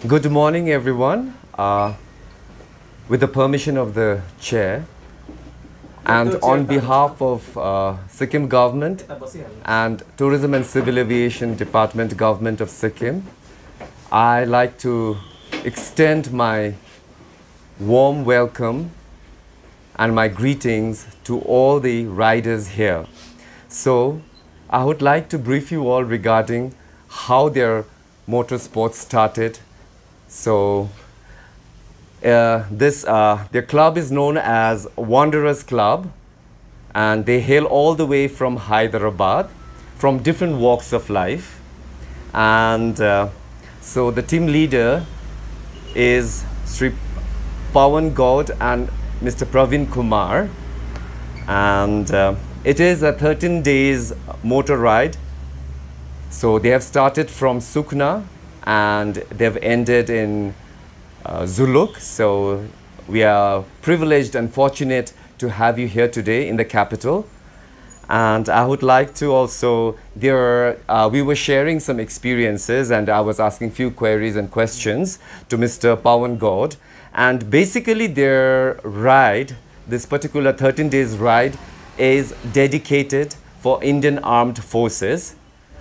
Good morning, everyone. With the permission of the chair, and on behalf of Sikkim government and Tourism and Civil Aviation Department, Government of Sikkim, I like to extend my warm welcome and my greetings to all the riders here. So, I would like to brief you all regarding how their motorsport started. So, their club is known as Wanderers Club, and they hail all the way from Hyderabad, from different walks of life. And so the team leader is Sri Pawan Gaud and Mr. Praveen Kumar. And it is a 13 days motor ride. So they have started from Sukna and they've ended in Zuluk. So we are privileged and fortunate to have you here today in the capital. And I would like to also, we were sharing some experiences and I was asking few queries and questions to Mr. Pawan Gaud. And basically their ride, this particular 13 days ride, is dedicated for Indian Armed Forces,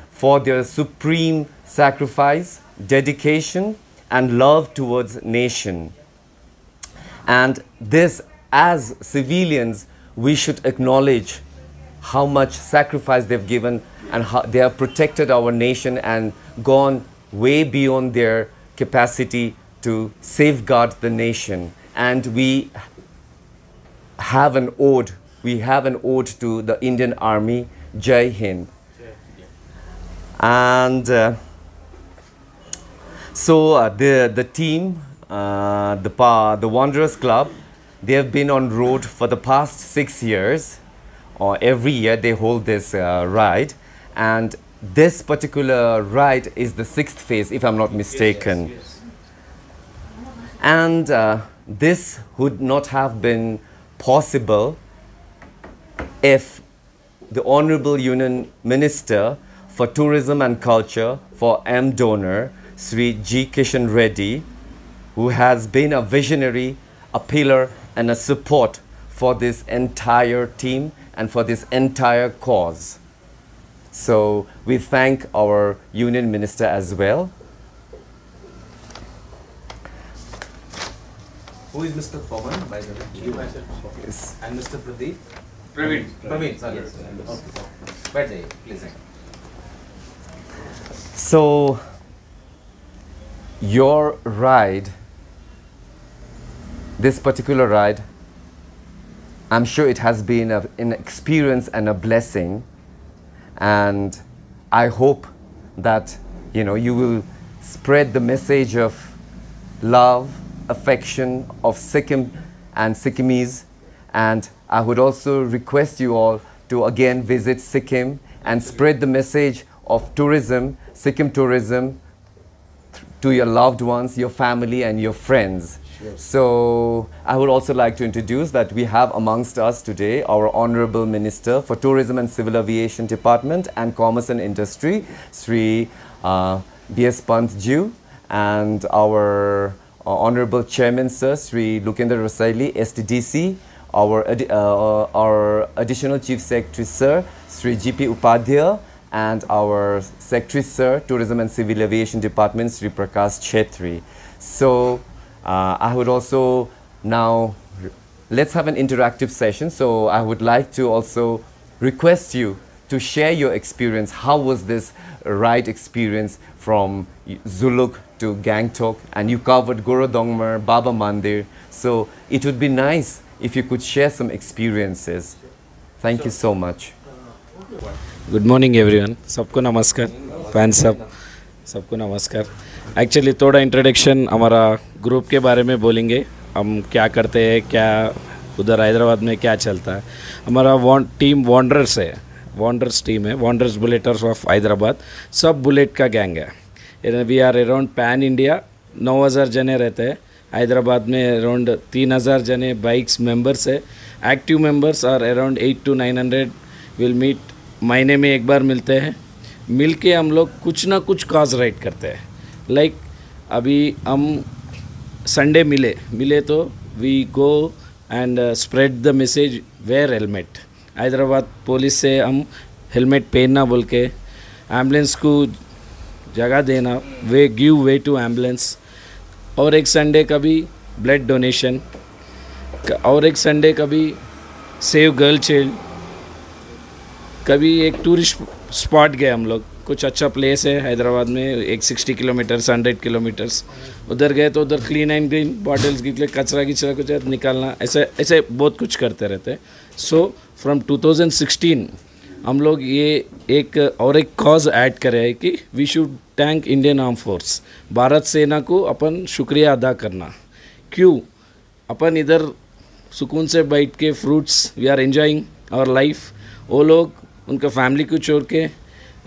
for their supreme sacrifice, dedication, and love towards nation. And this, as civilians, we should acknowledge how much sacrifice they've given and how they have protected our nation and gone way beyond their capacity to safeguard the nation. And we have an ode to the Indian Army, Jai Hind. And the team, the Wanderers Club, they have been on road for the past 6 years. Or every year they hold this ride, and this particular ride is the 6th phase, if I'm not mistaken. Yes. And this would not have been possible if the Honorable Union Minister for Tourism and Culture for M. Donor, Sri G. Kishan Reddy, who has been a visionary, a pillar, and a support for this entire team and for this entire cause. So we thank our Union Minister as well. Who is Mr. Pawan, by the way? You myself. Yes. And Mr. Pradeep? Praveen, sorry. Yes. Okay. Please. So your ride, this particular ride, I'm sure it has been an experience and a blessing, and I hope that you will spread the message of love, affection of Sikkim and Sikkimese. And I would also request you all to again visit Sikkim and spread the message of tourism, Sikkim tourism, to your loved ones, your family, and your friends. Sure. So I would also like to introduce that we have amongst us today our Honorable Minister for Tourism and Civil Aviation Department and Commerce and Industry, Sri B.S. Pant Ji, and our Honorable Chairman, Sir, Sri Lukendra Rasaili, STDC, our Additional Chief Secretary, Sir, Sri G.P. Upadhyay, and our Secretary, Sir, Tourism and Civil Aviation Department, Sri Prakash Chetri. So I would also now, let's have an interactive session. So I would like to also request you to share your experience. How was this ride experience from Zuluk to Gangtok? And you covered Gorodongmar, Baba Mandir. So it would be nice if you could share some experiences. Thank you so much. Good morning everyone, सबको नमस्कार, fan सबको नमस्कार। Actually थोड़ा introduction हमारा group के बारे में बोलेंगे, हम क्या करते हैं, क्या उधर हैदराबाद में क्या चलता है। हमारा टीम वॉन्डरर्स है, वॉन्डरर्स टीम है, वॉन्डरर्स बुलेटर्स ऑफ हैदराबाद, सब बुलेट का गैंग है। We are around pan India, 9000 जने रहते हैं। हैदराबाद में अराउंड 3000 जने बाइक्स मेंबर्स है। Active members are around 800 to 900 will meet, महीने में एक बार मिलते हैं। मिल के हम लोग कुछ ना कुछ काज राइड करते हैं। लाइक अभी हम संडे मिले तो we go and spread the message wear helmet. Hyderabad police से हम हेलमेट पहनना बोल के, एम्बुलेंस को जगह देना, वे गिव वे टू एम्बुलेंस। और एक संडे का भी ब्लड डोनेशन, और एक संडे का भी सेव गर्ल चाइल्ड। कभी एक टूरिस्ट स्पॉट गए हम लोग, कुछ अच्छा प्लेस है हैदराबाद में, एक 60 किलोमीटर्स 100 किलोमीटर्स उधर गए तो उधर क्लीन एंड ग्रीन बॉटल्स की कचरा कुछ निकालना, ऐसे बहुत कुछ करते रहते हैं। सो फ्रॉम 2016 हम लोग ये एक कॉज ऐड करे है कि we should thank Indian arm force, Bharat सेना को अपन शुक्रिया अदा करना। क्यों? अपन इधर सुकून से बैठ के fruits we are enjoying our life, वो लोग उनके फैमिली को छोड़ के,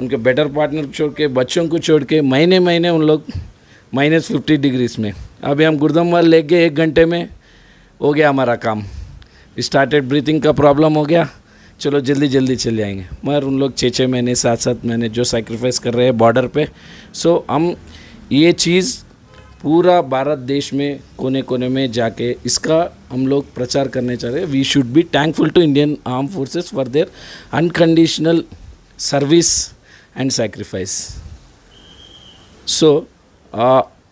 उनके बेटर पार्टनर को छोड़ के, बच्चों को छोड़ के महीने उन लोग -50 डिग्रीज में। अभी हम गुरुद्वारा ले गए 1 घंटे में हो गया हमारा काम। स्टार्टेड ब्रीथिंग का प्रॉब्लम हो गया, चलो जल्दी चले जाएंगे, मगर उन लोग 6 महीने 7 महीने जो सैक्रिफाइस कर रहे हैं बॉर्डर पे। सो हम ये चीज़ पूरा भारत देश में कोने कोने में जाके इसका हम लोग प्रचार करने चाह रहे हैं। We should be thankful to Indian arm forces for their unconditional service and sacrifice. So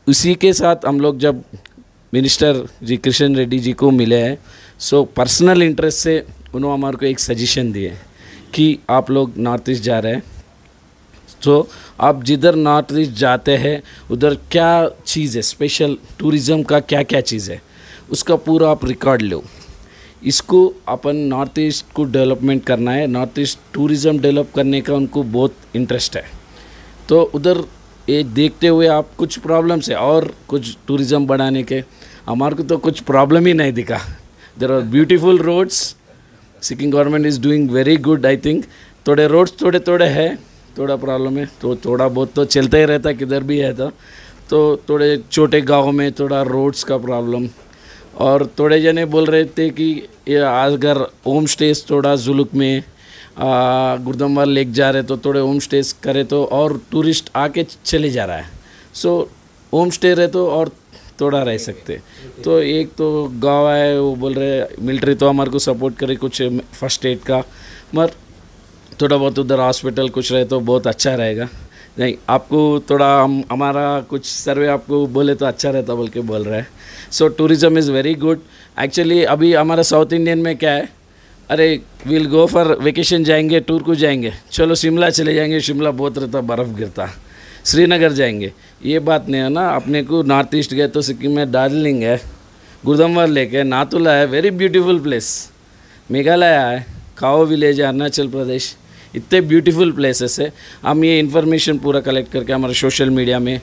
उसी के साथ हम लोग जब मिनिस्टर जी किशन रेड्डी जी को मिले हैं, सो पर्सनल इंटरेस्ट से उन्होंने हमारे को एक सजेशन दिए कि आप लोग नॉर्थ ईस्ट जा रहे हैं, तो आप जिधर नॉर्थ ईस्ट जाते हैं उधर क्या चीज़ है स्पेशल, टूरिज़म का क्या क्या चीज़ है, उसका पूरा आप रिकॉर्ड लो। इसको अपन नॉर्थ ईस्ट को डेवलपमेंट करना है, नॉर्थ ईस्ट टूरिज़म डेवलप करने का उनको बहुत इंटरेस्ट है। तो उधर ये देखते हुए आप कुछ प्रॉब्लम्स है और कुछ टूरिज़म बढ़ाने के, हमारे को तो कुछ प्रॉब्लम ही नहीं दिखा। There are beautiful roads, Sikkim government is doing very good. I think थोड़े रोड्स थोड़े है, थोड़ा प्रॉब्लम है, तो थोड़ा बहुत तो चलता ही रहता किधर भी है। तो थोड़े छोटे गाँव में थोड़ा रोड्स का प्रॉब्लम, और थोड़े जने बोल रहे थे कि अगर होम स्टेज थोड़ा जुलुक में गुरुद्वारा लेक जा रहे तो थोड़े होम स्टेज करे तो और टूरिस्ट आके चले जा रहा है। सो होम स्टे रहे तो और थोड़ा रह सकते। तो एक तो गांव है, वो बोल रहे मिलिट्री तो हमारे को सपोर्ट करे कुछ फर्स्ट एड का, मगर थोड़ा बहुत उधर हॉस्पिटल कुछ रहे तो बहुत अच्छा रहेगा। नहीं आपको थोड़ा हमारा कुछ सर्वे आपको बोले तो अच्छा रहता बोल के बोल रहा है। So tourism is very good. Actually अभी हमारा साउथ इंडियन में क्या है, अरे विल गो फॉर वेकेशन जाएंगे, टूर को जाएंगे, चलो शिमला चले जाएंगे, शिमला बहुत रहता बर्फ़ गिरता, श्रीनगर जाएंगे, ये बात नहीं है ना। अपने को नॉर्थ ईस्ट गए तो सिक्किम में दार्जिलिंग है, गुरुद्वारा लेक है, नाथुला है, वेरी ब्यूटीफुल प्लेस, मेघालय है, काओ विलेज है, अरुणाचल प्रदेश, इतने ब्यूटीफुल प्लेसेस है। हम ये इन्फॉर्मेशन पूरा कलेक्ट करके हमारे सोशल मीडिया में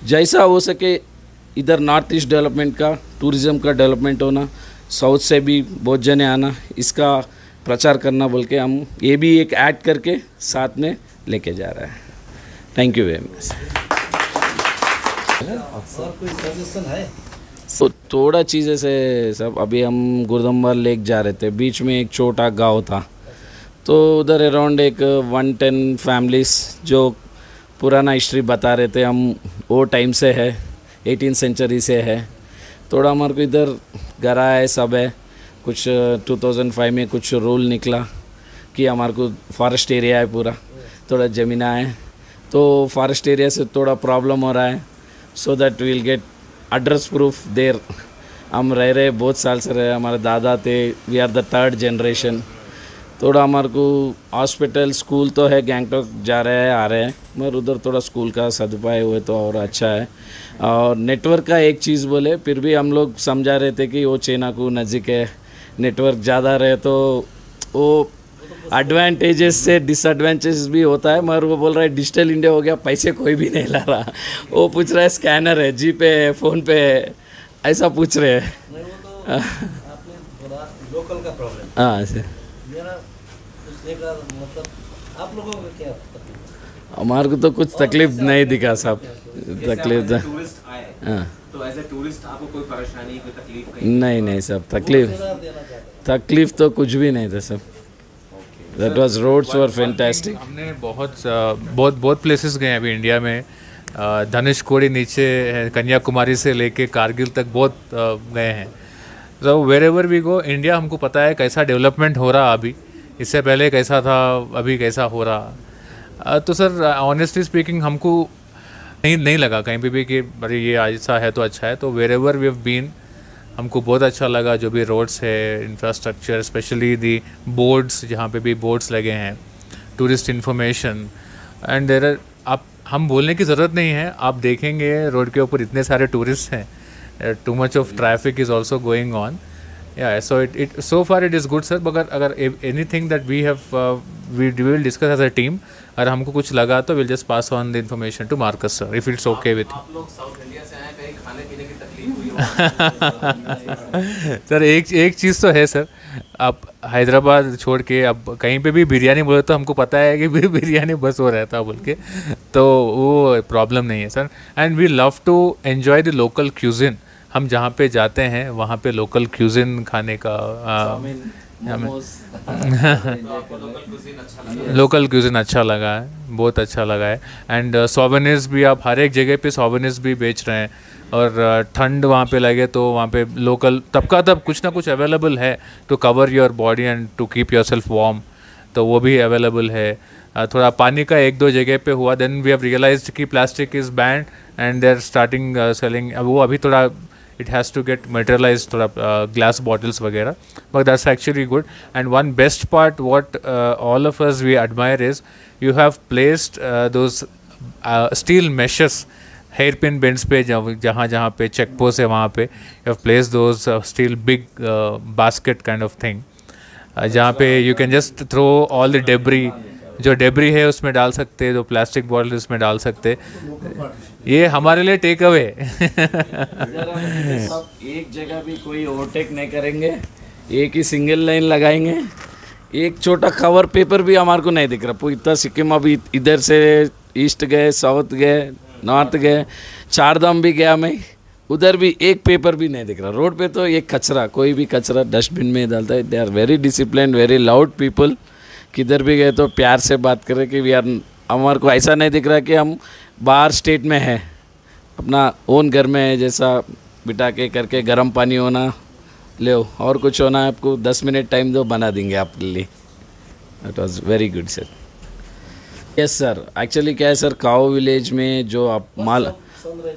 जैसा हो सके इधर नॉर्थ ईस्ट डेवलपमेंट का, टूरिज़म का डेवलपमेंट होना, साउथ से भी बहुत जने आना, इसका प्रचार करना बोल के हम ये भी एक ऐड करके साथ में लेके जा रहे हैं। Thank you very much. और कोई सजेशन है? तो थोड़ा चीज़ें से सब, अभी हम गुरुद्वारा लेक जा रहे थे, बीच में एक छोटा गांव था, तो उधर अराउंड एक 110 फैमिलीज जो पुराना हिस्ट्री बता रहे थे, हम वो टाइम से है, 18th सेंचुरी से है। थोड़ा हमारे को इधर गरा है, सब है, कुछ 2005 में कुछ रूल निकला कि हमारे को फॉरेस्ट एरिया है पूरा, थोड़ा ज़मीना है, तो फॉरेस्ट एरिया से थोड़ा प्रॉब्लम हो रहा है। So that will get address proof there. हम रह रहे बहुत साल से रहे, हमारे दादा थे, we are the 3rd generation. थोड़ा हमारे को हॉस्पिटल स्कूल तो है, गैंगटॉक जा रहे हैं आ रहे हैं, मगर उधर थोड़ा स्कूल का सदुपाय हुए तो और अच्छा है। और नेटवर्क का एक चीज़ बोले, फिर भी हम लोग समझा रहे थे कि वो चाइना को नज़दीक है, नेटवर्क ज़्यादा रहे तो वो एडवांटेजेस से डिसएडवांटेजेस भी होता है। मगर वो बोल रहा है डिजिटल इंडिया हो गया, पैसे कोई भी नहीं ला रहा, वो पूछ रहा है स्कैनर है, जी पे है, फ़ोन पे है, ऐसा पूछ रहे हैं। नहीं वो तो आपने थोड़ा लोकल का प्रॉब्लम। हाँ सर, मेरा पूछने का मतलब आप लोगों को क्या तकलीफ? हमारे को तो कुछ तकलीफ नहीं दिखा साहब, तकलीफ तो टूरिस्ट आए हाँ तो एज ए टूरिस्ट आपको कोई परेशानी, कोई तकलीफ नहीं सब तकलीफ तो कुछ भी नहीं था सब। That was roads were fantastic. हमने बहुत प्लेसेस गए अभी इंडिया में, धनुषकोडी नीचे है, कन्याकुमारी से लेके कारगिल तक बहुत गए हैं। तो wherever we go, India हमको पता है कैसा डेवलपमेंट हो रहा अभी, इससे पहले कैसा था, अभी कैसा हो रहा। तो सर ऑनेस्टली स्पीकिंग हमको नहीं लगा कहीं पे भी कि अरे ये ऐसा है तो अच्छा है। तो wherever we have been, हमको बहुत अच्छा लगा। जो भी रोड्स है, इंफ्रास्ट्रक्चर, स्पेशली दी बोर्ड्स, जहाँ पे भी बोर्ड्स लगे हैं, tourist information and there are, आप हम बोलने की ज़रूरत नहीं है, आप देखेंगे रोड के ऊपर इतने सारे टूरिस्ट हैं, too much of traffic is also going on. या so it so far it is good sir. मगर अगर anything that we have we will discuss as a team, अगर हमको कुछ लगा तो will just pass on the information to Marcus sir if it's okay with. आप लोग south India से आए, कहीं खाने पीने की तकलीफ हुई हो? सर एक चीज़ तो है सर, आप हैदराबाद छोड़ के अब कहीं पे भी बिरयानी बोले तो हमको पता है कि बिरयानी बस हो रहता बोल के, तो वो प्रॉब्लम नहीं है sir. And we love to enjoy the local cuisine. हम जहाँ पे जाते हैं वहाँ पे लोकल क्यूजिन खाने का लोकल क्यूजिन अच्छा लगा है, बहुत अच्छा लगा है। एंड सोवेनिर्स भी, आप हर एक जगह पे सोवेनिर्स भी बेच रहे हैं। और ठंड वहाँ पे लगे तो वहाँ पे लोकल तब का तब कुछ ना कुछ अवेलेबल है to cover your body and to keep yourself warm, तो वो भी अवेलेबल है। थोड़ा पानी का एक दो जगह पे हुआ, देन वी हैव रियलाइज्ड कि plastic is banned and they are starting selling. वो अभी थोड़ा it has to get materialized, थोड़ा glass bottles वगैरह, but that's actually good. And one best part what all of us we admire is you have placed those steel meshes hairpin bends पे, जहाँ पे check post है वहाँ पे you have placed those steel big basket kind of thing, जहाँ पे you can just throw all the debris, जो debris है उसमें डाल सकते, जो प्लास्टिक बॉटल उसमें डाल सकते। ये हमारे लिए टेक अवे। एक जगह भी कोई ओवरटेक नहीं करेंगे, एक ही सिंगल लाइन लगाएंगे, एक छोटा कवर पेपर भी हमारे को नहीं दिख रहा। पूरा सिक्किम अभी इधर से ईस्ट गए, साउथ गए, नॉर्थ गए, चारधाम भी गया मैं, उधर भी एक पेपर भी नहीं दिख रहा। रोड पे तो एक कचरा, कोई भी कचरा डस्टबिन में डालता है। They are very discipline, very loud people. किधर भी गए तो प्यार से बात करें कि वी आर, हमारे को ऐसा नहीं दिख रहा कि हम बाहर स्टेट में हैं, अपना ओन घर में है जैसा। बिठा के करके गर्म पानी होना ले और कुछ होना, आपको 10 मिनट टाइम दो, बना देंगे आपके लिए। That was very good sir. Yes sir, actually क्या है सर, काओ विलेज में जो आप माल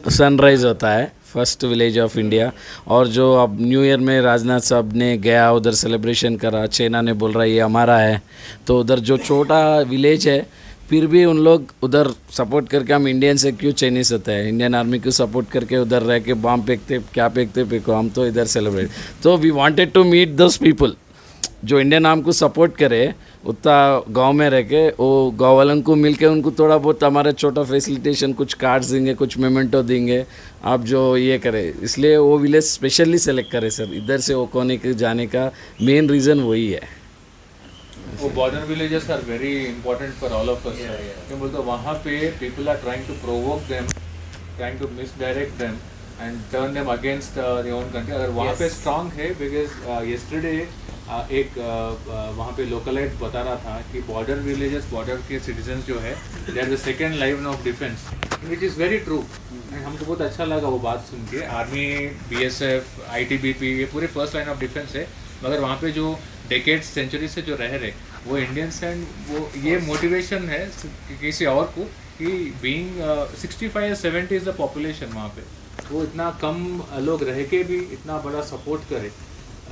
सनराइज़ होता है, फर्स्ट विलेज ऑफ इंडिया, और जो अब न्यू ईयर में राजनाथ साहब ने गया उधर सेलिब्रेशन करा, चाइना ने बोल रहा है ये हमारा है, तो उधर जो छोटा विलेज है फिर भी उन लोग उधर सपोर्ट करके, हम इंडियन से क्यों चाइनीज होता है, इंडियन आर्मी को सपोर्ट करके उधर रह के बम फेंकते, क्या फेंकते फेंको, हम तो इधर सेलिब्रेट। तो we wanted to meet those people जो इंडियन आर्मी को सपोर्ट करे, उतना गांव में रह के वो गाँव वालों को मिल के उनको थोड़ा बहुत हमारे छोटा फैसिलिटेशन, कुछ कार्ड्स देंगे, कुछ मेमेंटो देंगे, आप जो ये करें। इसलिए वो विलेज स्पेशली सेलेक्ट करें सर, इधर से वो कोने के जाने का मेन रीज़न वही है। वो border villages are very important for all of us. क्यों बोलते हो, वहाँ पे people are trying to provoke them, trying to misdirect them and turn them against their own country. अगर वहाँ पे स्ट्रांग है, बिकॉज यस्टरडे एक वहाँ पे लोकलाइट बता रहा था कि बॉर्डर विलेजेस, बॉर्डर के सिटीजन्स जो है, they are the second line of defence, which is very true. And हमको बहुत अच्छा लगा वो बात सुन के। आर्मी, BSF, ITBP ये पूरे फर्स्ट लाइन ऑफ डिफेंस है, मगर वहाँ पे जो डेकेड्स, सेंचुरी से जो रह रहे वो इंडियंस हैं। वो ये मोटिवेशन है किसी और को कि बीइंग 65 या 70 इज़ द पॉपुलेशन वहाँ पे, वो इतना कम लोग रह के भी इतना बड़ा सपोर्ट करे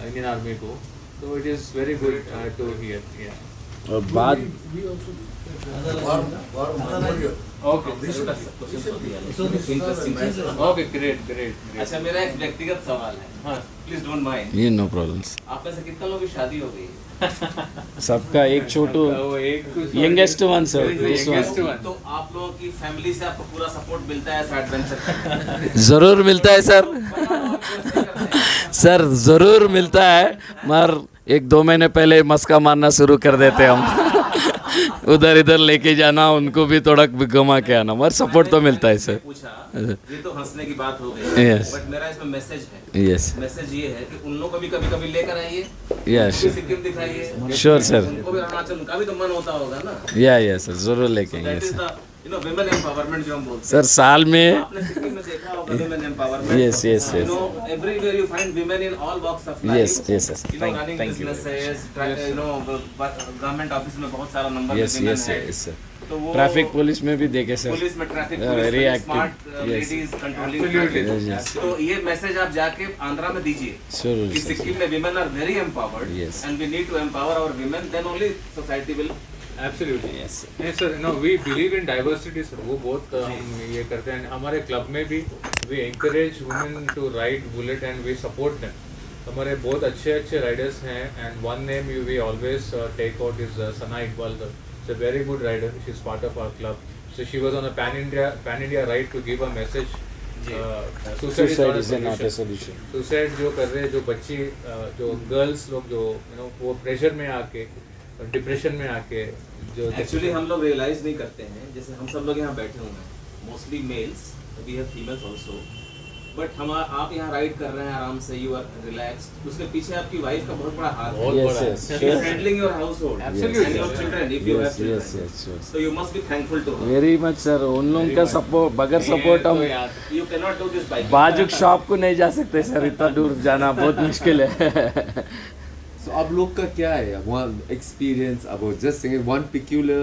इंडियन आर्मी को, तो it is very good to hear. और बात ओके, ग्रेट। अच्छा, मेरा एक व्यक्तिगत सवाल है, हाँ प्लीज डोंट माइंड। ये नो प्रॉब्लम्स। आप में से कितना लोगों की शादी हो गई? सबका एक छोटू यंगेस्ट वन सर, तो आप लोगों की फैमिली से आपको पूरा सपोर्ट मिलता है ऐसा एडवेंचर? ज़रूर मिलता है सर। सर ज़रूर मिलता है, मगर 1-2 महीने पहले मस्का मारना शुरू कर देते हम। उधर इधर लेके जाना, उनको भी थोड़ा घुमा के आना, मगर सपोर्ट तो मिलता है सर। पूछा, ये तो हंसने की बात हो गई, Yes. बट मेरा इसमें मैसेज है। यस मैसेज ये है कि उन लोगों को भी कभी लेकर आइए, यस सिक्किम दिखाइए, श्योर सर। उनको भी अरुणाचल, उनका भी तो मन होता होगा ना। या सर, ज़रूर लेके दैट आएंगे is sir. The you know women empowerment जो हम बोलते सर साल में हैं, आपने सिक्किम में देखा होगा women empowerment. Yes, yes, You yes. know, everywhere you find women in all walks of life. Yes, yes, yes. You know, running Thank you. businesses, you know, government office में बहुत सारा नंबर Yes, women yes, है. yes, sir. तो वो traffic police में भी देखे sir. Police में ट्रैफिक Yeah, पुलिस very में active. Smart Yes. Ladies controlling Absolutely. Yes, traffic. yes. तो ये मैसेज आप जाके आंध्रा में दीजिए Sure, कि sir. सिक्किम में women are very empowered Yes. and we need to empower our women, then only society will. Absolutely. Yes. नहीं sir, no we believe in diversity sir, वो बहुत हम ये करते हैं. हमारे क्लब में भी we encourage women to ride bullet and we support them. हमारे बहुत अच्छे अच्छे राइडर्स हैं and one name you we always take out is Sana Iqbal sir. It's a very good rider. She is part of our club. So she was on a pan India ride to give a message. Suicide is not a solution. Suicide जो कर रहे हैं जो बच्ची जो girls लोग जो you know वो प्रेशर में आके डिप्रेशन में आके जो एक्चुअली हम लोग रियलाइज नहीं करते हैं, जैसे हम सब लोग यहाँ बैठे हुए हैं, mostly males, we have females also, but हम आप यहाँ राइड कर रहे हैं आराम से, यू आर रिलैक्स्ड, उसके पीछे आपकी वाइफ का बहुत बड़ा हाथ बहुत है. Yes, बड़ा yes. She is handling your household Absolutely. and your children if you Yes, have children. yes, yes, sure. So you must be thankful to her. Very much sir. उन लोगों का सपोर्ट, बगैर सपोर्ट हम You cannot do this by बाजुक shop को नहीं जा सकते सर. इतना दूर जाना बहुत मुश्किल है. So आप लोग का क्या है one experience about just saying one peculiar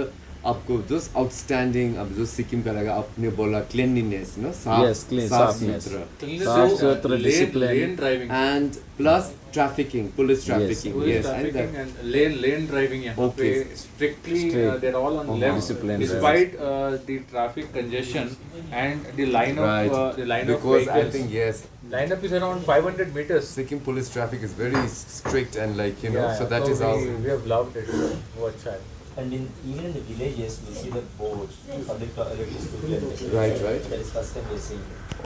आपको just outstanding अब जो सिक्किम का लगा, आपने बोला cleanliness, no, Yes, clean, softness. साफ सुथरा discipline lane driving and plus trafficking, police trafficking, yes, and that. and lane driving यहाँ पे Okay. strictly Strict. they're all on left Discipline despite the traffic congestion and the line Right. of the line Because of I vehicles. think yes, Lineup is around 500 meters. Sikkim police traffic is very strict and like you know, Yeah, so that is how. we have loved it. What child? And even in the villages, we see the boards, public toilets to cleanliness. Right, right. That is first time we are seeing.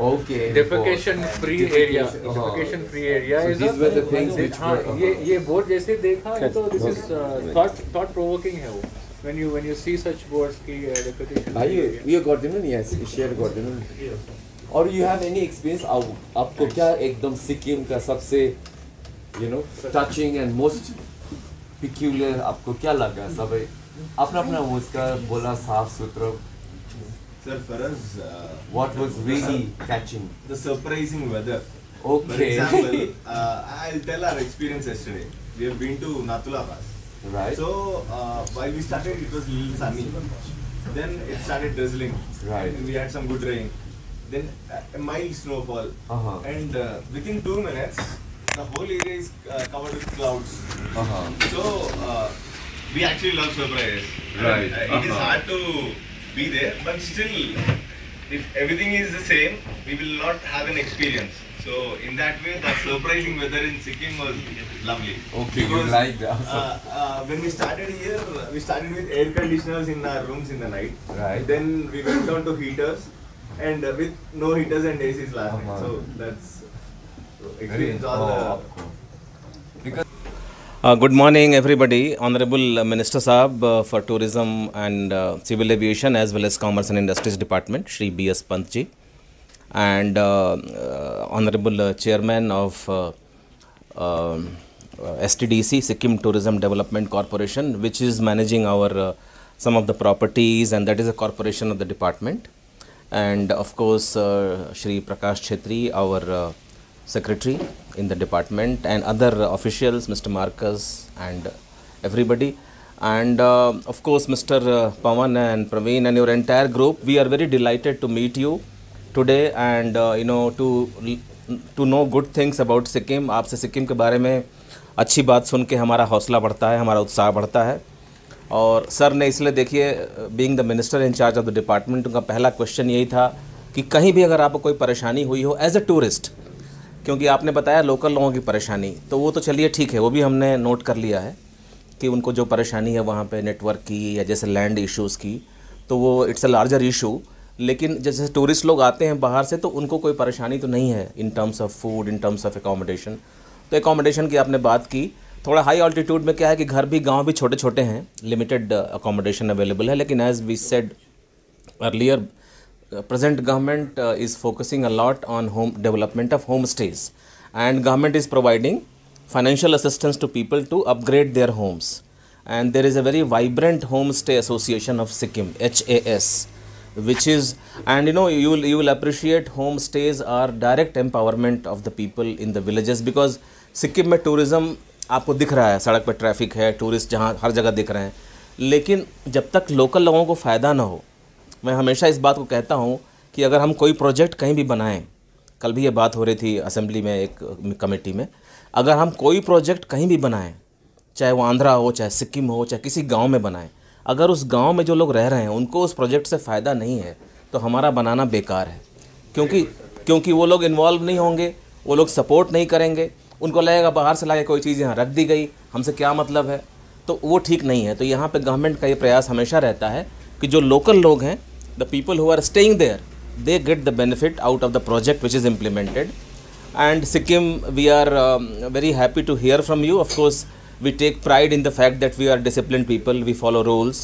Okay. Defecation free area. Defecation free area So is these were the things which हाँ were. ये board जैसे देखा है तो this is thought provoking है वो. When you see such boards की defecation Are free you area. you got them? Yes, you shared got them. Or you have any experience? आपको क्या एकदम सिक्किम का सबसे you know touching and most peculiar आपको क्या लगा? सब अपना अपना वो उसका बोला साफ सुथरा. Sir, for us, What was really catching? the surprising weather. For Okay. example, I'll tell our experience yesterday. We have been to Nathula Pass. Right. So, while we started, it was a little sunny. Then it started drizzling. Right. And we had some good rain. Then a mild snowfall. Uh-huh. And within 2 minutes, the whole area is covered with clouds. Uh-huh. So, we actually love surprises. Right. It is hard to be there, but still, if everything is the same, we will not have an experience. So, in that way, the surprising weather in Sikkim was lovely. Okay, you Because, like that. when we started here, we started with air conditioners in our rooms in the night. Right. Then we went on to heaters, and with no heaters and ACs last night. Uh-huh. So, that's experience all the. Good morning, everybody. Honorable Minister Saab for Tourism and Civil Aviation as well as Commerce and Industries Department, Shri B.S. Pant ji, and Honorable Chairman of STDC, Sikkim Tourism Development Corporation, which is managing our some of the properties, and that is a corporation of the department, and of course Shri Prakash Chhetri, our secretary in the department, and other officials, Mr. Marcus and everybody, and of course Mr. Pawan and Praveen and your entire group. We are very delighted to meet you today and to know good things about Sikkim. आपसे सिक्किम के बारे में अच्छी बात सुन के हमारा हौसला बढ़ता है, हमारा उत्साह बढ़ता है. और सर ने इसलिए देखिए being the minister in charge of the department, उनका पहला क्वेश्चन यही था कि कहीं भी अगर आपको कोई परेशानी हुई हो एज ए टूरिस्ट, क्योंकि आपने बताया लोकल लोगों की परेशानी, तो वो तो चलिए ठीक है, वो भी हमने नोट कर लिया है कि उनको जो परेशानी है वहाँ पे नेटवर्क की या जैसे लैंड इश्यूज़ की, तो वो इट्स अ लार्जर इशू. लेकिन जैसे टूरिस्ट लोग आते हैं बाहर से तो उनको कोई परेशानी तो नहीं है in terms of food, in terms of accommodation. तो एकोमोडेशन की आपने बात की. थोड़ा हाई ऑल्टीट्यूड में क्या है कि घर भी गाँव भी छोटे छोटे हैं, लिमिटेड अकोमोडेशन अवेलेबल है. लेकिन as we said earlier, present government is focusing a lot on home development of homestays, and government is providing financial assistance to people to upgrade their homes, and there is a very vibrant homestay association of Sikkim, HAS, which is, and you will appreciate homestays are direct empowerment of the people in the villages, because Sikkim में tourism आपको दिख रहा है, सड़क पर traffic है, tourist जहाँ हर जगह दिख रहे हैं, लेकिन जब तक लोकल लोगों को फ़ायदा ना हो, मैं हमेशा इस बात को कहता हूँ कि अगर हम कोई प्रोजेक्ट कहीं भी बनाएं, कल भी ये बात हो रही थी असेंबली में एक कमेटी में, अगर हम कोई प्रोजेक्ट कहीं भी बनाएं, चाहे वो आंध्रा हो, चाहे सिक्किम हो, चाहे किसी गांव में बनाएं, अगर उस गांव में जो लोग रह रहे हैं उनको उस प्रोजेक्ट से फ़ायदा नहीं है तो हमारा बनाना बेकार है, क्योंकि वो लोग इन्वॉल्व नहीं होंगे, वो लोग सपोर्ट नहीं करेंगे, उनको लगेगा बाहर से लाके कोई चीज़ यहाँ रख दी गई, हमसे क्या मतलब है, तो वो ठीक नहीं है। तो यहाँ पे गवर्नमेंट का ये प्रयास हमेशा रहता है कि जो लोकल लोग हैं, the people who are staying there, they get the benefit out of the project which is implemented. And Sikkim, we are very happy to hear from you. Of course, we take pride in the fact that we are disciplined people, we follow rules,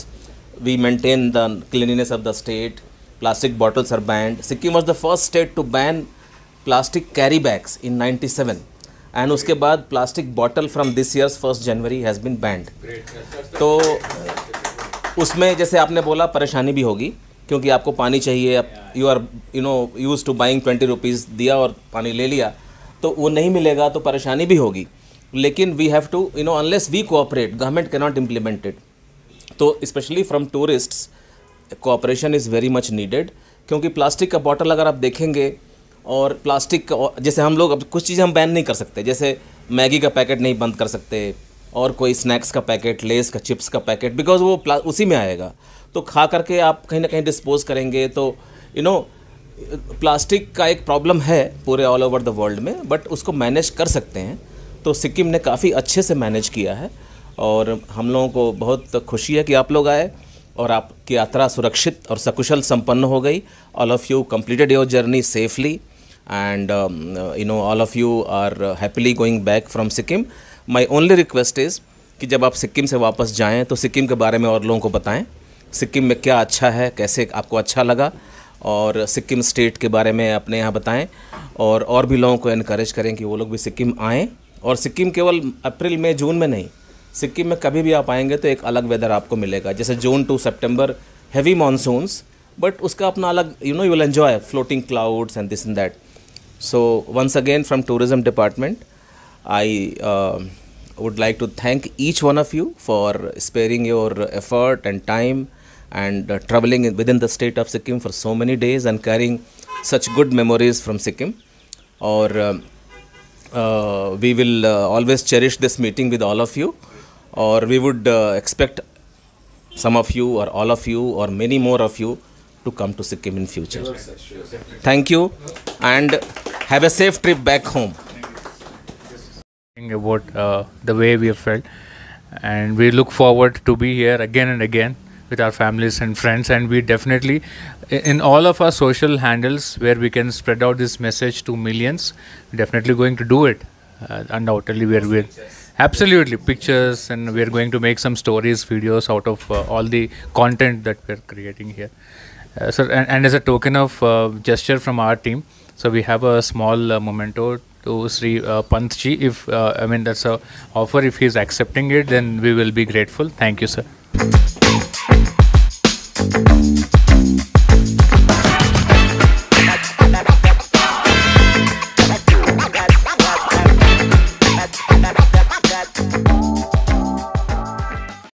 we maintain the cleanliness of the state, plastic bottles are banned. Sikkim was the first state to ban plastic carry bags in 97, and उसके बाद plastic bottle from this year's 1st January has been banned. तो उसमें जैसे आपने बोला परेशानी भी होगी, क्योंकि आपको पानी चाहिए, you are use to buying 20 rupees दिया और पानी ले लिया, तो वो नहीं मिलेगा, तो परेशानी भी होगी। लेकिन we have to unless we cooperate, government can not implement it. तो specially from tourists cooperation is very much needed, क्योंकि प्लास्टिक का बॉटल अगर आप देखेंगे, और प्लास्टिक जैसे हम लोग अब कुछ चीज़ें हम बैन नहीं कर सकते, जैसे मैगी का पैकेट नहीं बंद कर सकते, और कोई स्नैक्स का पैकेट, लेस का, चिप्स का पैकेट, बिकॉज वो उसी में आएगा, तो खा करके आप कहीं ना कहीं डिस्पोज करेंगे, तो प्लास्टिक का एक प्रॉब्लम है पूरे ऑल ओवर द वर्ल्ड में, बट उसको मैनेज कर सकते हैं। तो सिक्किम ने काफ़ी अच्छे से मैनेज किया है, और हम लोगों को बहुत खुशी है कि आप लोग आए और आपकी यात्रा सुरक्षित और सकुशल संपन्न हो गई। All of you completed your journey safely, and all of you are happily going back from Sikkim. My only request is कि जब आप सिक्किम से वापस जाएँ तो सिक्किम के बारे में और लोगों को बताएँ, सिक्किम में क्या अच्छा है, कैसे आपको अच्छा लगा, और सिक्किम स्टेट के बारे में अपने यहाँ बताएं, और भी लोगों को इनकरेज करें कि वो लोग भी सिक्किम आएँ। और सिक्किम केवल अप्रैल मई जून में नहीं, सिक्किम में कभी भी आप आएंगे तो एक अलग वेदर आपको मिलेगा, जैसे June to September heavy monsoons, but उसका अपना अलग you will enjoy floating clouds and this and that. So once again from tourism department I would like to thank each one of you for sparing your effort and time and traveling within the state of Sikkim for so many days and carrying such good memories from Sikkim. Or we will always cherish this meeting with all of you, or we would expect some of you or all of you or many more of you to come to Sikkim in future. Thank you and have a safe trip back home. About the way we have felt, and we look forward to be here again and again with our families and friends, and we definitely in all of our social handles where we can spread out this message to millions, definitely going to do it. Undoubtedly we're absolutely pictures, and we're going to make some stories, videos out of all the content that we're creating here. So and as a token of gesture from our team, so we have a small memento to Sri Pant ji. If that's a offer, if he's accepting it, then we will be grateful. Thank you, sir.